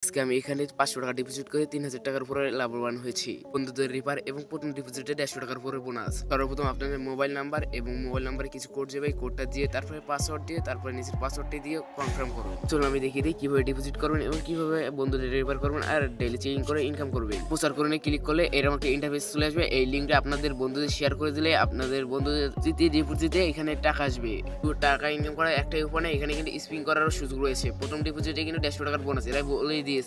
আজকে আমি এখানে 500 টাকা ডিপোজিট করে 3000 টাকার উপরে লাভবান হয়েছি। বন্ধুদের রিপার এবং প্রথম ডিপোজিটে 150 টাকার উপরে বোনাস। সর্বপ্রথম আপনাদের মোবাইল নাম্বার এবং মোবাইল নাম্বারে কিছু কোড যাবে, কোডটা দিয়ে তারপরে পাসওয়ার্ড দিয়ে তারপরে নিজের পাসওয়ার্ডটি দিয়ে কনফার্ম করুন। চলুন আমি দেখিয়ে দিই কিভাবে ডিপোজিট করবেন এবং কিভাবে বন্ধুদের রিপার করবেন আর ডেইলি চেকিং করে ইনকাম করবেন। প্রচার করুন ক্লিক করলে এরকম একটা ইন্টারফেস চলে আসবে। এই লিঙ্কটা আপনাদের বন্ধুদের শেয়ার করে দিলে আপনাদের বন্ধুদের ডিপোজিটে এখানে টাকা আসবে। তো টাকা ইনকাম করার একটাই উপায়, এখানে কিন্তু স্পিন করারও সুযোগ রয়েছে। প্রথম ডিপোজিটে কিন্তু 150 টাকার বোনাস এরা বলেই দিয়েছে।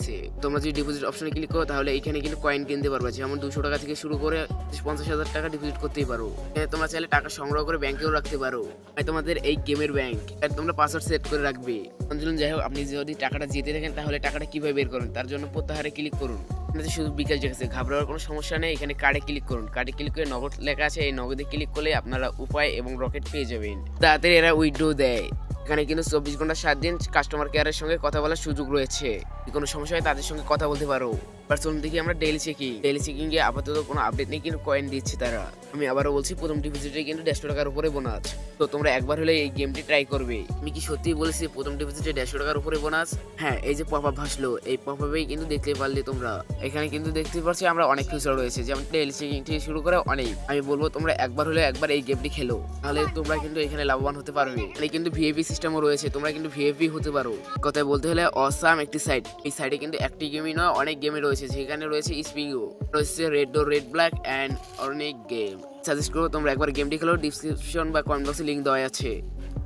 তোমরা যদি ডিপোজিট অপশনে ক্লিক করো তাহলে এখানে কিন্তু কয়েন কিনতে পারবে, যেমন 200 টাকা থেকে শুরু করে 50,000 টাকা ডিপোজিট করতেই পারো। এখানে তোমরা চাইলে টাকা সংগ্রহ করে ব্যাংকেও রাখতে পারো। তোমাদের এই গেমের ব্যাংক তোমরা পাসওয়ার্ড সেট করে রাখবে। যাই হোক, আপনি যদি টাকাটা জিতে থাকেন তাহলে টাকাটা কিভাবে বের করুন তার জন্য প্রত্যাহারে ক্লিক করুন। শুধু বিকাশ দেখাচ্ছে, ঘাবড়ানোর কোনো সমস্যা নেই। এখানে কার্ডে ক্লিক করুন, কার্ডে ক্লিক করে নগদ লেখা আছে, এই নগদে ক্লিক করলে আপনারা উপায় এবং রকেট পেয়ে যাবেন। তাড়াতাড়ি এরা উইথড্র দেয়। এখানে কিন্তু 24 ঘন্টা 7 দিন কাস্টমার কেয়ারের সঙ্গে কথা বলার সুযোগ রয়েছে। কোনো সমস্যা হয় তাদের সঙ্গে কথা বলতে পারো। চলুন দেখি আমরা ডেইলি চেকিং এ আপাতত কোনো আপডেট নেই, কিন্তু কয়েন দিচ্ছে তারা। আমি আবারও বলছি, প্রথম ডিপোজিটে কিন্তু 150 টাকার উপরে বোনাস। তো তোমরা একবার হলে এই গেমটি ট্রাই করবে। আমি কি সত্যিই বলেছি প্রথম ডিপোজিটে 150 টাকার উপরে বোনাস? হ্যাঁ, এই যে পপ আপ ভাসলো, এই পপ আপেই কিন্তু দেখতে পারলে তোমরা। এখানে কিন্তু দেখতে পাচ্ছি আমরা অনেক ফিচার রয়েছে, যেমন ডেইলি চেকিং থেকে শুরু করে অনেক। আমি বলবো তোমরা একবার হলে একবার এই গেমটি খেলো, তাহলে তোমরা কিন্তু এখানে লাভবান হতে পারবে। এখানে কিন্তু ভিআইপি সিস্টেমও রয়েছে, তোমরা কিন্তু ভিআইপি হতে পারো। কথায় বলতে হলে অসাম একটি সাইট। এই সাইটে কিন্তু একটি গেমই নয়, অনেক গেমই রয়েছে। সেখানে রয়েছে স্পিংও, রয়েছে red door, red black and অনেক গেম। সাজেস্ট করবো তোমরা একবার গেমটি খেলো। ডিসক্রিপশন বা কমেন্ট বক্সে লিঙ্ক দেওয়া আছে।